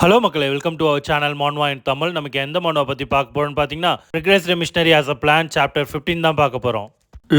Hello மக்களே, welcome to our channel Manva in Tamil. நமக்கு எந்த மான்வா பற்றி பார்க்க போகிறோம்னு பார்த்தீங்கன்னா, regress missionary as a plan chapter 15 தான் பார்க்க போகிறோம்.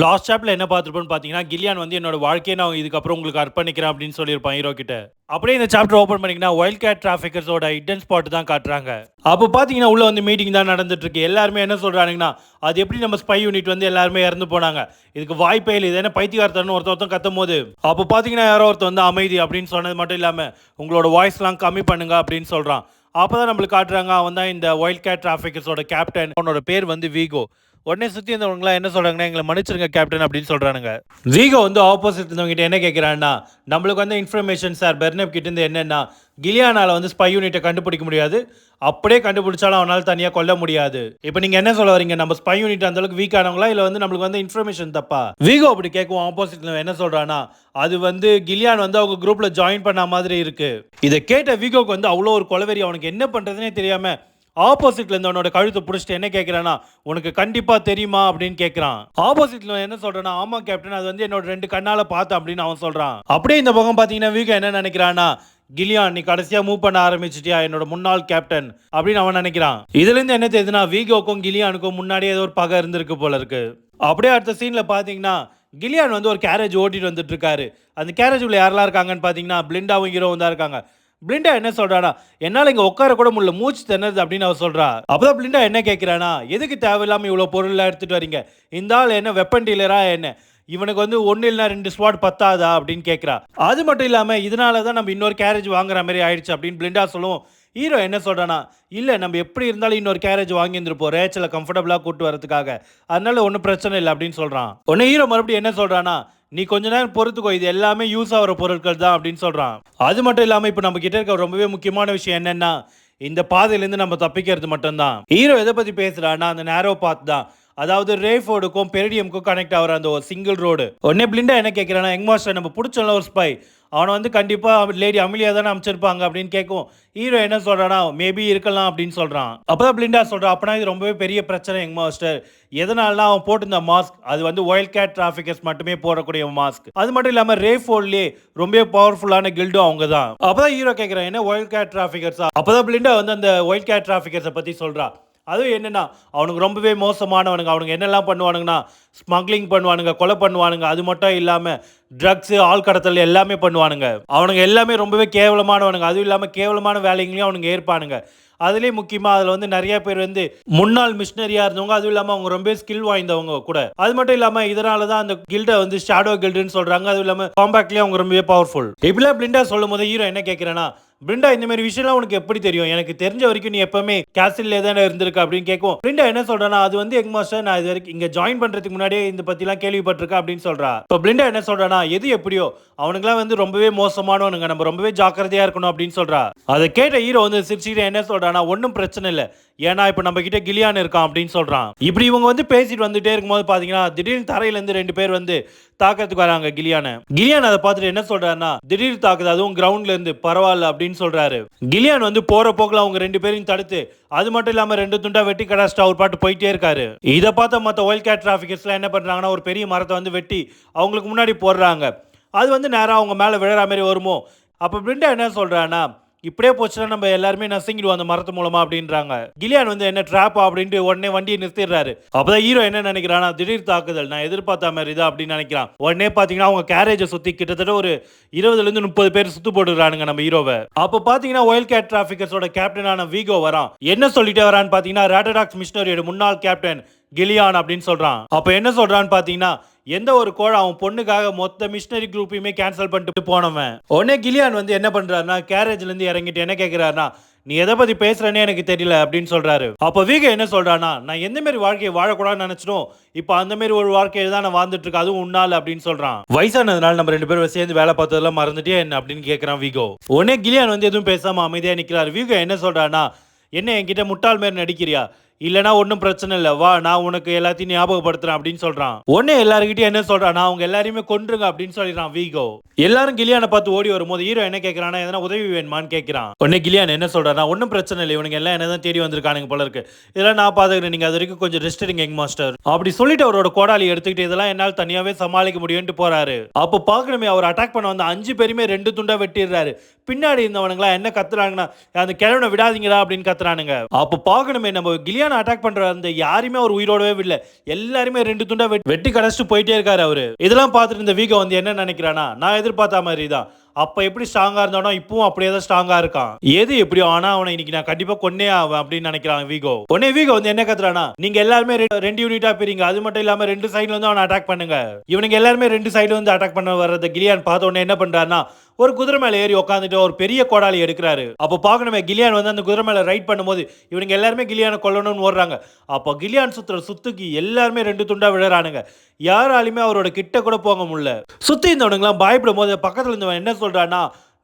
லாஸ்ட் சாப்டர்ல என்ன பார்த்துருப்போம்னு பார்த்தீங்கன்னா, கில்லியான் வந்து என்னோட வாழ்க்கையை நான் இதுக்கப்புறம் உங்களுக்கு அர்ப்பணிக்கிறேன் அப்படின்னு சொல்லியிருப்பான் ஹீரோ கிட்ட. அப்படியே இந்த சாப்டர் ஓப்பன் பண்ணிங்கன்னா வைல்ட் கேட் டிராஃபிக்கர்ஸோட ஹிடன் ஸ்பாட் தான் காட்டுறாங்க. அப்போ பார்த்தீங்கன்னா உள்ள வந்து மீட்டிங் தான் நடந்துட்டு இருக்கு. எல்லாருமே என்ன சொல்றாங்கன்னா, அது எப்படி நம்ம ஸ்பை யூனிட் வந்து எல்லாருமே இறந்து போனாங்க, இதுக்கு வாய்ப்பே இல்லை, இது என்ன பைத்தியக்காரத்தன்னு ஒருத்தன் கத்தும் போது அப்போ பார்த்தீங்கன்னா யாரோ ஒருத்தர் வந்து அமைதி அப்படின்னு சொன்னது மட்டும் இல்லாமல் உங்களோட வாய்ஸ்லாம் கம்மி பண்ணுங்க அப்படின்னு சொல்கிறான். அப்போ தான் நம்மளுக்கு காட்டுறாங்க அவன் தான் இந்த வைல்ட் கேட் டிராஃபிக்கர்ஸோட கேப்டன். அவனோட பேர் வந்து வீகோ. உடனே சுற்றி இருந்தவங்களாம் என்ன சொல்கிறாங்கன்னா, எங்களை மன்னிச்சிருங்க கேப்டன் அப்படின்னு சொல்கிறானுங்க. வீகோ வந்து ஆப்போசிட் இருந்தவங்ககிட்ட என்ன கேட்குறான்னா, நம்மளுக்கு வந்து இன்ஃபர்மேஷன் சார் பெர்னப் கிட்டேருந்து என்னென்னா, கிலியானால் வந்து ஸ்பை யூனிட்டை கண்டுபிடிக்க முடியாது, அப்படியே கண்டுபிடிச்சாலும் அவனால் தனியாக கொல்ல முடியாது. இப்போ நீங்கள் என்ன சொல்ல வரீங்க, நம்ம ஸ்பை யூனிட் அந்தளவுக்கு வீக் ஆனவங்களா இல்லை வந்து நம்மளுக்கு வந்து இன்ஃபர்மேஷன் தப்பா? வீகோ அப்படி கேட்கும். ஆப்போசிட்ல என்ன சொல்கிறான்னா, அது வந்து கிலியான் வந்து அவங்க குரூப்பில் ஜாயின் பண்ண மாதிரி இருக்குது. இதை கேட்ட வீகோக்கு வந்து அவ்வளோ ஒரு கொலவெறி, அவனுக்கு என்ன பண்ணுறதுனே தெரியாமல் ஆப்போசிட்ல இருந்தவனோட கழுத்தை பிடிச்சிட்டு என்ன கேட்குறான்னா, உனக்கு கண்டிப்பா தெரியுமா அப்படின்னு கேட்குறான். ஆப்போசிட்ல என்ன சொல்றான்னா, ஆமா கேப்டன், அது வந்து என்னோட 2 கண்ணால பார்த்தேன் அப்படின்னு அவன் சொல்றான். அப்படியே இந்த பக்கம் பார்த்தீங்கன்னா வீகோ என்ன நினைக்கிறான்னா, கிலியான் நீ கடைசியா மூவ் பண்ண ஆரம்பிச்சிட்டியா என்னோட முன்னாள் கேப்டன் அப்படின்னு அவன் நினைக்கிறான். இதுல இருந்து என்ன தெரியுதுன்னா, வீகோக்கும் கிலியானுக்கும் முன்னாடியே ஏதோ ஒரு பகை இருந்திருக்கு போல இருக்கு. அப்படியே அடுத்த சீன்ல பாத்தீங்கன்னா கிலியான் வந்து ஒரு கேரேஜ் ஓட்டிட்டு வந்துட்டு இருக்காரு. அந்த கேரேஜ் உள்ள யாரெல்லாம் இருக்காங்கன்னு பாத்தீங்கன்னா பிளிண்டாவும் ஹீரோவும் தான் இருக்காங்க. பிளிண்டா என்ன சொல்றானா, என்னால் இங்கே உட்கார கூட முடியல, மூச்சு திணறுது அப்படின்னு அவ சொல்றா. அப்பதான் பிளிண்டா என்ன கேட்கிறானா, எதுக்கு தேவையில்லாமல் இவ்வளோ பொருள்லாம் எடுத்துட்டு வரீங்க, இந்த ஆள் என்ன வெப்பன் டீலரா என்ன, இவனுக்கு வந்து 1 இல்லைனா 2 ஸ்வாட் பத்தாதா அப்படின்னு கேட்குறா. அது மட்டும் இல்லாமல் இதனால தான் நம்ம இன்னொரு கேரேஜ் வாங்குற மாதிரி ஆயிடுச்சு அப்படின்னு பிளிண்டா சொல்லுவோம். ஹீரோ என்ன சொல்றானா, இல்லை நம்ம எப்படி இருந்தாலும் இன்னொரு கேரேஜ் வாங்கியிருந்துருப்போம் ரேச்சலை கம்ஃபர்டபுளாக கூட்டு வரதுக்காக, அதனால ஒன்றும் பிரச்சனை இல்லை அப்படின்னு சொல்கிறான். உடனே ஹீரோ மறுபடியும் என்ன சொல்கிறானா, நீ கொஞ்ச நேரம் பொறுத்துக்கோ, இது எல்லாமே யூஸ் ஆகிற பொருட்கள் தான் அப்படின்னு சொல்கிறான். அது மட்டும் இல்லாமல் இப்போ நம்ம கிட்ட இருக்க ரொம்பவே முக்கியமான விஷயம் என்னென்னா, இந்த பாதையிலேருந்து நம்ம தப்பிக்கிறது மட்டும்தான். ஹீரோ எதை பற்றி பேசுகிறான்னா, அந்த நேரோ பாத் தான், அதாவது ரேஃபோர்டுக்கும் பெரிடியமுக்கும் கனெக்ட் ஆகிற அந்த ஒரு சிங்கிள் ரோடு. உடனே பிளிண்டா என்ன கேட்குறான்னா, யங் மாஸ்டர் நம்ம பிடிச்சோம்ல ஒரு ஸ்பை, அவனை வந்து கண்டிப்பாக லேடி அமிலியா தானே அமைச்சிருப்பாங்க அப்படின்னு கேட்கும். ஹீரோ என்ன சொல்கிறானா, மேபி இருக்கலாம் அப்படின்னு சொல்கிறான். அப்போ தான் பிளிண்டா சொல்கிறான், அப்போனா இது ரொம்பவே பெரிய பிரச்சனை யங் மாஸ்டர். எதனாலனா அவன் போட்டிருந்த மாஸ்க் அது வந்து வைல்ட் கேட் டிராஃபிக்கர்ஸ் மட்டுமே போடக்கூடிய மாஸ்க். அது மட்டும் இல்லாமல் ரேஃபோர்ட்லேயே ரொம்ப பவர்ஃபுல்லான கில்டும் அவங்க தான். அப்போ தான் ஹீரோ கேட்குறான், என்ன வைல்ட் கேட் டிராஃபிக்கர்ஸா? அப்போ தான் பிளிண்டா வந்து அந்த வைல்ட் கேட் டிராஃபிக்கர்ஸை பற்றி சொல்கிறா. அதுவும் என்னென்னா, அவனுக்கு ரொம்பவே மோசமானவனுங்க. அவனுங்க என்னெல்லாம் பண்ணுவானுங்கன்னா, ஸ்மக்லிங் பண்ணுவானுங்க, கொலை பண்ணுவானுங்க. அது மட்டும் இல்லாமல் ட்ரக்ஸு, ஆள் கடத்தல் எல்லாமே பண்ணுவானுங்க. அவனுங்க எல்லாமே ரொம்பவே கேவலமானவனுங்க. அதுவும் இல்லாமல் கேவலமான வேலைங்களையும் அவனுங்க ஏற்பானுங்க. அதுலேயும் முக்கியமாக அதில் வந்து நிறைய பேர் வந்து முன்னாள் மிஷினரியாக இருந்தவங்க, அதுவும் இல்லாமல் அவங்க ரொம்ப ஸ்கில் வாய்ந்தவங்க கூட. அது மட்டும் இல்லாமல் இதனால தான் அந்த கில்டை வந்து ஷேடோ கில்டுன்னு சொல்கிறாங்க. அதுவும் இல்லாமல் காம்பேக்ட்லேயும் அவங்க ரொம்பவே பவர்ஃபுல். இப்படிலாம் பிளிண்டா சொல்லும் போது ஹீரோ என்ன கேட்குறேன்னா, பிளிண்டா இந்த மாதிரி விஷயம்லாம் உனக்கு எப்படி தெரியும்? எனக்கு தெரிஞ்ச வரைக்கும் நீ எப்பவுமே கேசில்லே தானே இருந்திருக்க அப்படின்னு கேட்கும். பிளிண்டா என்ன சொல்றானா, அது வந்து யங் மாஸ்டர், நான் இது வரைக்கும் இங்கே ஜாயின் பண்ணுறதுக்கு முன்னாடியே இந்த பற்றிலாம் கேள்விப்பட்டிருக்கேன் அப்படின்னு சொல்கிறா. இப்போ பிளிண்டா என்ன சொல்கிறானா, எது எப்படியோ அவனுக்குலாம் வந்து ரொம்பவே மோசமானவனுங்க, நம்ம ரொம்பவே ஜாக்கிரதையாக இருக்கணும் அப்படின்னு சொல்கிறா. அதை கேட்ட ஹீரோ வந்து சிரிச்சுக்கிட்டு என்ன சொல்கிறானா, ஒன்றும் பிரச்சனை இல்லை, ஏன்னா இப்போ நம்ம கிட்ட கிலியான் இருக்கான் அப்படின்னு சொல்கிறான். இப்படி இவங்க வந்து பேசிட்டு வந்துட்டே இருக்கும்போது பார்த்தீங்கன்னா திடீர்னு தரையிலேருந்து 2 பேர் வந்து தாக்கிறதுக்கு வராங்க கிலியான. கிலியான் அதை பார்த்துட்டு என்ன சொல்றாருன்னா, திடீர் தாக்குது, அதுவும் கிரவுண்ட்ல இருந்து, பரவாயில்ல அப்படின்னு சொல்றாரு. கிலியான் வந்து போற போக்குல அவங்க 2 பேரையும் தடுத்து, அது மட்டும் இல்லாம 2 துண்டா வெட்டி கடாஸ்ட் அவர் பாட்டு போயிட்டே இருக்காரு. இதை பார்த்த மற்ற வைல்ட் கேட் டிராஃபிக்கர்ஸ்லாம் என்ன பண்றாங்கன்னா, ஒரு பெரிய மரத்தை வந்து வெட்டி அவங்களுக்கு முன்னாடி போடுறாங்க. அது வந்து நேராக அவங்க மேலே விழுற மாதிரி வருமோ. அப்போ பிளிண்டா என்ன சொல்றான்னா, இப்படியே போச்சுன்னா நம்ம எல்லாருமே நசுங்கிடுவோம் அந்த மரத்து மூலமா அப்படின்றாங்க. கிலியான் வந்து என்ன ட்ராப்பா அப்படின்ட்டு உடனே வண்டியை நிறுத்திடுறாரு. அப்பதான் ஹீரோ என்ன நினைக்கிறானா, திடீர் தாக்குதல், நான் எதிர்பார்த்த மாதிரி தான் அப்படின்னு நினைக்கிறான். உடனே பாத்தீங்கன்னா அவங்க கேரேஜை சுத்தி கிட்டத்தட்ட ஒரு 20 30 பேர் சுத்து போட்டுறானுங்க நம்ம ஹீரோவை. அப்ப பாத்தீங்கன்னா வைல்ட் கேட் டிராஃபிக்கர்ஸோட கேப்டனான வீகோ வரான். என்ன சொல்லிட்டே வரான்னு பாத்தீங்கன்னா, ராட்டடாக்ஸ் மிஷனரியோட முன்னாள் கேப்டன் கிலியான் அப்படின்னு சொல்றான். அப்ப என்ன சொல்றான்னு பாத்தீங்கன்னா, எந்த ஒரு கோழ அவன் பொண்ணுக்காக மொத்த மிஷனரி குரூப்பையுமே கேன்சல் பண்ணிட்டு போனவன். உடனே கிலியான் வந்து என்ன பண்றாருன்னா, கேரேஜ்ல இருந்து இறங்கிட்டு என்ன கேட்கிறாருன்னா, நீ எதை பத்தி பேசுறேன்னே எனக்கு தெரியல அப்படின்னு சொல்றாரு. அப்ப வீகோ என்ன சொல்றானா, நான் எந்த மாதிரி வாழ்க்கையை வாழக்கூடாதுன்னு நினைச்சனும், இப்போ அந்த மாதிரி ஒரு வாழ்க்கையை தான் நான் வாழ்ந்துட்டு இருக்கேன், அதுவும் உன்னால அப்படின்னு சொல்றான். வயசானதுனால நம்ம 2 பேரும் சேர்ந்து வேலை பார்த்ததெல்லாம் மறந்துட்டே என்ன அப்படின்னு கேட்கறான் வீகோ. உடனே கிலியான் வந்து எதுவும் பேசாம அமைதியா நிக்கிறாரு. வீகோ என்ன சொல்றானா, என்ன என்கிட்ட முட்டாள் மாதிரி நடிக்கிறியா, இல்லனா ஒண்ணும் பிரச்சனை இல்ல, வா நான் உனக்கு எல்லாத்தையும் ஞாபகப்படுத்துறேன் அப்படின்னு சொல்றான். உடனே எல்லார்கிட்டயும் என்ன சொல்றான், நான் அவங்க எல்லாரையுமே கொன்றுங்க அப்படின்னு சொல்லிடுறான் வீகோ. எல்லாரும் கிலியானை பார்த்து ஓடி வரும்போது ஹீரோ என்ன கேட்கறானா, எதனா உதவி வேணுமான்னு கேட்கறான். உடனே கிலியான் என்ன சொல்றானா, ஒன்றும் பிரச்சனை இல்லை, இவனுங்க எல்லாம் என்னதான் தேடி வந்திருக்கானுங்க போல இருக்கு, இதெல்லாம் நான் பாத்துக்கிறேன், நீங்க அது வரைக்கும் கொஞ்சம் ரெஸ்ட் எடுங்க யங் மாஸ்டர் அப்படி சொல்லிட்டு அவரோட கோடாலி எடுத்துக்கிட்டு இதெல்லாம் என்னால் தனியாவே சமாளிக்க முடியும்னு போறாரு. அப்போ பார்க்கணுமே அவர் அட்டாக் பண்ண வந்த 5 பேருமே 2 துண்டா வெட்டிடுறாரு. பின்னாடி இருந்தவனுங்களா என்ன கத்துறாங்கன்னா, அந்த கிழவனை விடாதீங்களா அப்படின்னு கத்துறானுங்க. அப்போ பார்க்கணுமே நம்ம கிலியானை அட்டாக் பண்ற அந்த யாருமே அவர் உயிரோடவே விடல, எல்லாருமே 2 துண்டா வெட்டி கடைச்சிட்டு போயிட்டே இருக்காரு அவரு. இதெல்லாம் பார்த்துட்டு இந்த வீகோ வந்து என்ன நினைக்கிறானா, நான் எதிர்பார்த்த மாதிரி தான், அப்ப எப்படி ஸ்ட்ராங்கா இருந்தானோ இப்பவும் அப்படியே தான் ஸ்ட்ராங்கா இருக்கான். எது எப்படியோ ஆனா அவனை இன்னைக்கு நான் கண்டிப்பா கொன்னே ஆவேன் அப்படின்னு நினைக்கிறான் வீகோ. உடனே வீகோ வந்து என்ன கத்துறானா, நீங்க எல்லாருமே 2 யூனிட்டா பிரிங்க, அது மட்டும் இல்லாம 2 சைடுல வந்து அவனை அட்டாக் பண்ணுங்க. இவனுங்க எல்லாருமே 2 சைடுல வந்து அட்டாக் பண்ண வர்றத கிலியான் பார்த்த உடனே என்ன பண்றாருன்னா, ஒரு குதிரை மேல ஏறி உட்காந்துட்டு ஒரு பெரிய கோடாலி எடுக்கிறாரு. அப்போ பார்க்கணுமே கிலியான் வந்து அந்த குதிரை மேல ரைட் பண்ணும்போது இவனுங்க எல்லாருமே கிலியானை கொல்லணும்னு ஓடுறாங்க. அப்போ கிலியான் சுத்துற சுத்துக்கு எல்லாருமே 2 துண்டா விழுறானுங்க. யாராலுமே அவரோட கிட்ட கூட போக முடியல. சுத்தி இருந்தவனுங்களாம் பயப்படும் போது பக்கத்துல இருந்தவன் என்ன சொல்றான்னா,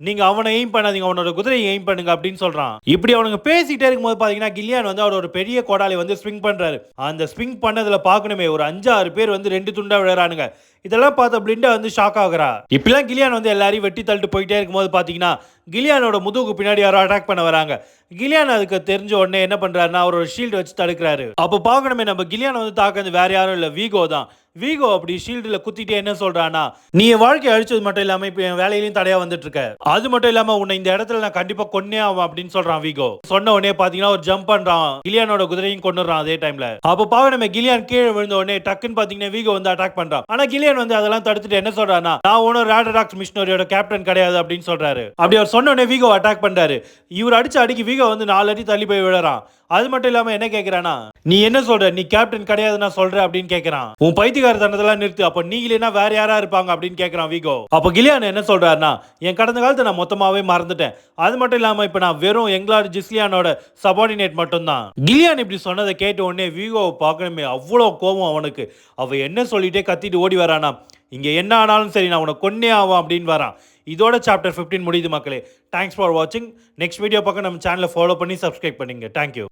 நீங்க அவனை எய்ம் பண்ணாதீங்க, அவனோட குதிரையை எய்ம் பண்ணுங்க அப்படின்னு சொல்றான். இப்படி அவனுங்க பேசிட்டே இருக்கும்போது பாத்தீங்கன்னா கிலியான் வந்து அவரோட பெரிய கோடாலி வந்து ஸ்விங் பண்றாரு. அந்த ஸ்விங் பண்ணதுல பார்க்கணுமே ஒரு 5-6 பேர் வந்து 2 துண்டா விழுறானுங்க. இதெல்லாம் பார்த்த பிளிண்டா வந்து ஷாக் ஆகுறா. இப்பெல்லாம் கிலியான் வந்து எல்லாரையும் வெட்டி தள்ளிட்டு போயிட்டே இருக்கும்போது பாத்தீங்கன்னா கிலியானோட முதுகுக்கு பின்னாடி யாரோ அட்டாக் பண்ண வராங்க. கிலியான் அதுக்கு தெரிஞ்ச உடனே என்ன பண்றாருன்னா அவரோட ஷீல்டு வச்சு தடுக்கிறாரு. அப்போ பார்க்கணுமே நம்ம கிலியான் வந்து தாக்குறது வேற யாரும் இல்ல, வீகோ தான். வீகோ அப்படி ஷீல்டுல குத்திட்டே என்ன சொல்றானா, நீ என் வாழ்க்கையை அழிச்சது மட்டும் இல்லாம இப்ப என் வேலையிலையும் தடையா வந்துட்டு இருக்க, அது மட்டும் இல்லாம உன்னை இந்த இடத்துல நான் கண்டிப்பா கொன்னே ஆகும் அப்படின்னு சொல்றான் வீகோ. சொன்ன உடனே பாத்தீங்கன்னா ஒரு ஜம்ப் பண்றான், கிலியானோட குதிரையும் கொன்னுறான் அதே டைம்ல. அப்போ பார்க்கணுமே கிலியான் கீழே விழுந்த உடனே டக்குன்னு பாத்தீங்கன்னா வீகோ வந்து அட்டாக் பண்றான். ஆனா கிலியான் வந்து அதெல்லாம் தடுத்துட்டு என்ன சொல்றானா, நான் ஒன்னும் ராடடாக்ஸ் மிஷனரியோட கேப்டன் கிடையாது அப்படின்னு சொல்றாரு. அப்படி அவர் சொன்ன உடனே வீகோ அட்டாக் பண்றாரு. இவர் அடிச்ச அடிக்கு வீகோ வந்து 4 அடி தள்ளி போய் விழறான். அது மட்டும் இல்லாம என்ன கேக்குறானா, நீ என்ன சொல்ற, நீ கேப்டன் கிடையாது நான் சொல்றேன் அப்படின்னு கேக்குறான். உன் பைத்தியக்காரத்தனத்தெல்லாம் நிறுத்து, அப்ப நீ இல்லைன்னா வேற யாரா இருப்பாங்க அப்படின்னு கேக்குறான் வீகோ. அப்ப கிலியான் என்ன சொல்றாருன்னா, என் கடந்த காலத்தை நான் மொத்தமாவே மறந்துட்டேன், அது மட்டும் இல்லாம இப்ப நான் வெறும் எங்களார் ஜிஸ்லியானோட சபார்டினேட் மட்டும் தான். கிலியான் இப்படி சொன்னதை கேட்ட உடனே வீகோவை பார்க்கணுமே அவ்வளவு கோபம் அவனுக்கு. அவ என்ன சொல்லிட்டே கத்திட்டு ஓடி வரானா, இங்க என்ன ஆனாலும் சரி நான் உனக்கு கொன்னே ஆகும் அப்படின்னு வரான். இதோட சாப்டர் 15 முடியுது மக்களே. தேங்க்ஸ் ஃபார் வாட்சிங். நெக்ஸ்ட் வீடியோ பார்க்க நம்ம சேனலை ஃபாலோ பண்ணி சப்ஸ்கிரைப் பண்ணுங்க. தேங்க்யூ.